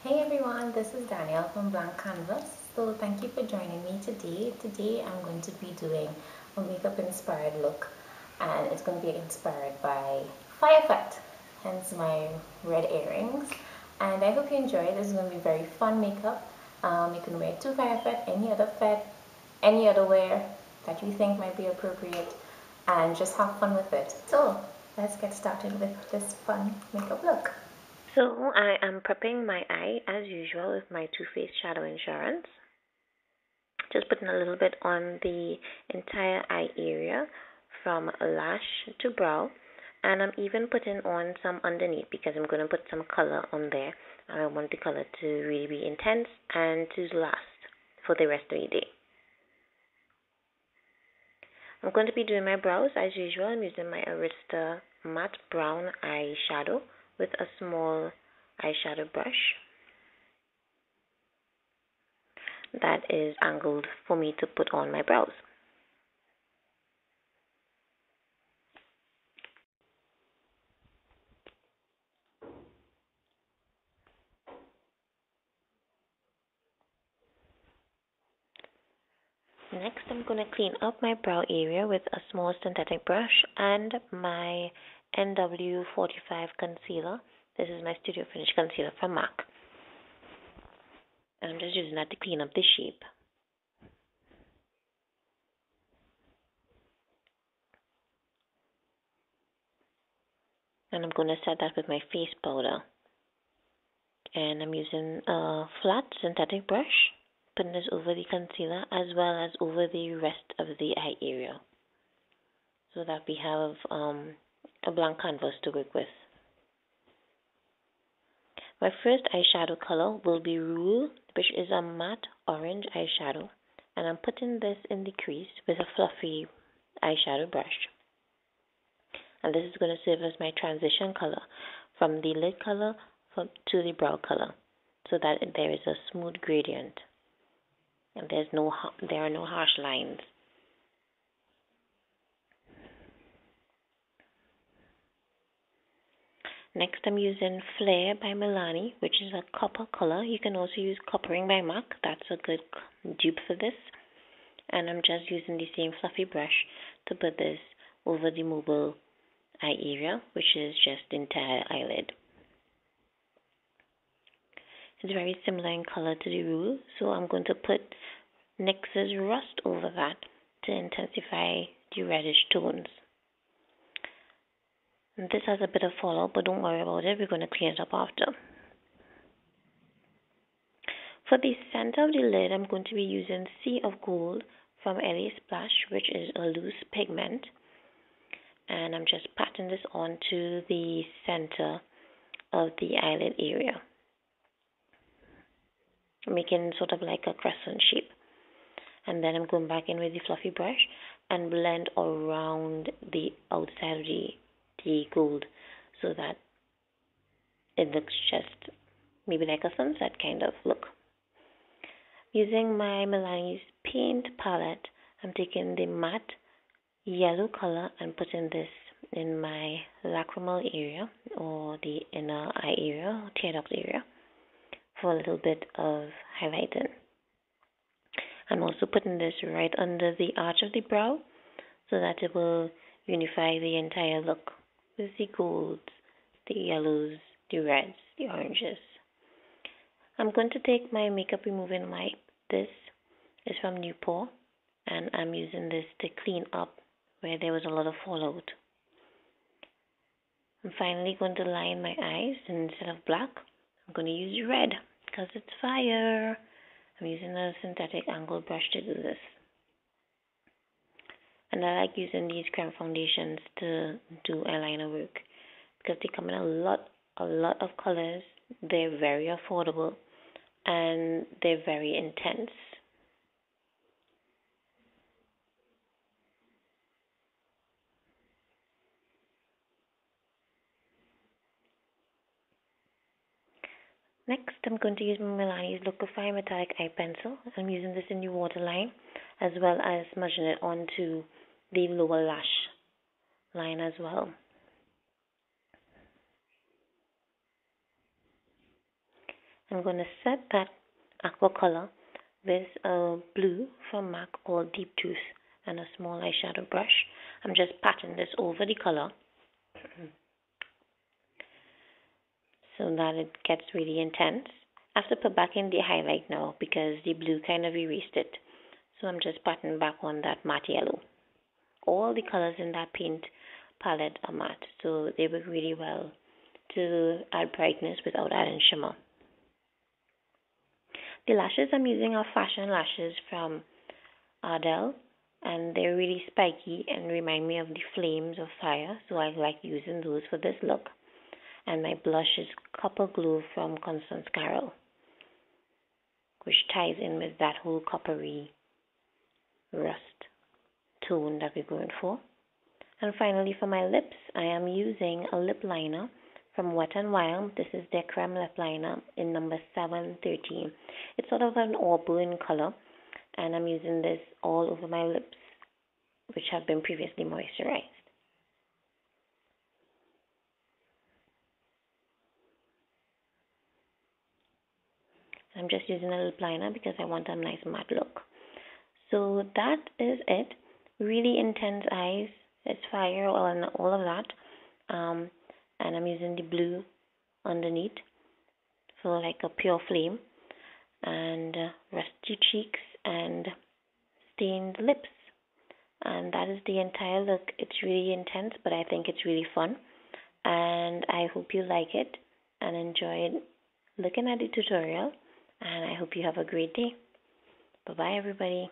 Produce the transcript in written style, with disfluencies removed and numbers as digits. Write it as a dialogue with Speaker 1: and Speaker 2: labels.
Speaker 1: Hey everyone, this is Danielle from Blank Canvas. So thank you for joining me today. Today I'm going to be doing a makeup inspired look, and it's going to be inspired by Fire Fete, hence my red earrings. And I hope you enjoy it. This is going to be very fun makeup. You can wear to Fire Fete, any other wear that you think might be appropriate, and just have fun with it. So let's get started with this fun makeup look. So I am prepping my eye as usual with my Too Faced Shadow Insurance. Just putting a little bit on the entire eye area from lash to brow. And I'm even putting on some underneath because I'm going to put some color on there. I want the color to really be intense and to last for the rest of the day. I'm going to be doing my brows as usual. I'm using my Arista matte brown eyeshadow with a small eyeshadow brush that is angled for me to put on my brows. Next, I'm going to clean up my brow area with a small synthetic brush and my NW45 concealer. This is my Studio Finish concealer from MAC. And I'm just using that to clean up the shape. And I'm going to set that with my face powder. And I'm using a flat synthetic brush, putting this over the concealer as well as over the rest of the eye area, so that we have a blank canvas to work with. My first eyeshadow color will be Rule, which is a matte orange eyeshadow, and I'm putting this in the crease with a fluffy eyeshadow brush. And this is going to serve as my transition color from the lid color to the brow color, so that there is a smooth gradient and there are no harsh lines. Next, I'm using Flare by Milani, which is a copper color. You can also use Coppering by MAC. That's a good dupe for this. And I'm just using the same fluffy brush to put this over the mobile eye area, which is just the entire eyelid. It's very similar in color to the Rule, so I'm going to put NYX's Rust over that to intensify the reddish tones. And this has a bit of fallout, but don't worry about it. We're going to clean it up after. For the center of the lid, I'm going to be using Sea of Gold from LA Splash, which is a loose pigment. And I'm just patting this onto the center of the eyelid area, making sort of like a crescent shape. And then I'm going back in with the fluffy brush and blend around the outside of the gold, so that it looks just maybe like a sunset kind of look. Using my Milani's paint palette, I'm taking the matte yellow color and putting this in my lacrimal area, or the inner eye area, or tear duct area, for a little bit of highlighting. I'm also putting this right under the arch of the brow, so that it will unify the entire look with the golds, the yellows, the reds, the oranges. I'm going to take my makeup removing wipe. This is from Newport, and I'm using this to clean up where there was a lot of fallout. I'm finally going to line my eyes, and instead of black, I'm going to use red because it's fire. I'm using a synthetic angled brush to do this. And I like using these creme foundations to do eyeliner work because they come in a lot of colors. They're very affordable and they're very intense. Next, I'm going to use Milani's Liquify Metallic Eye Pencil. I'm using this in the waterline as well as smudging it onto the lower lash line as well. I'm going to set that aqua color with a blue from MAC called Deep Tooth and a small eyeshadow brush. I'm just patting this over the color so that it gets really intense. I have to put back in the highlight now because the blue kind of erased it. So I'm just patting back on that matte yellow. All the colors in that paint palette are matte, so they work really well to add brightness without adding shimmer. The lashes I'm using are fashion lashes from Ardell, and they're really spiky and remind me of the flames of fire, so I like using those for this look. And my blush is Copper Glow from Constace Carrol, which ties in with that whole coppery rust tone that we're going for. And finally, for my lips, I am using a lip liner from Wet n Wild. This is their creme lip liner in number 713. It's sort of an auburn color, and I'm using this all over my lips, which have been previously moisturized. I'm just using a lip liner because I want a nice matte look. So that is it. Really intense eyes. It's fire and all of that. And I'm using the blue underneath for like a pure flame. And rusty cheeks and stained lips. And that is the entire look. It's really intense, but I think it's really fun. And I hope you like it and enjoyed looking at the tutorial. And I hope you have a great day. Bye-bye, everybody.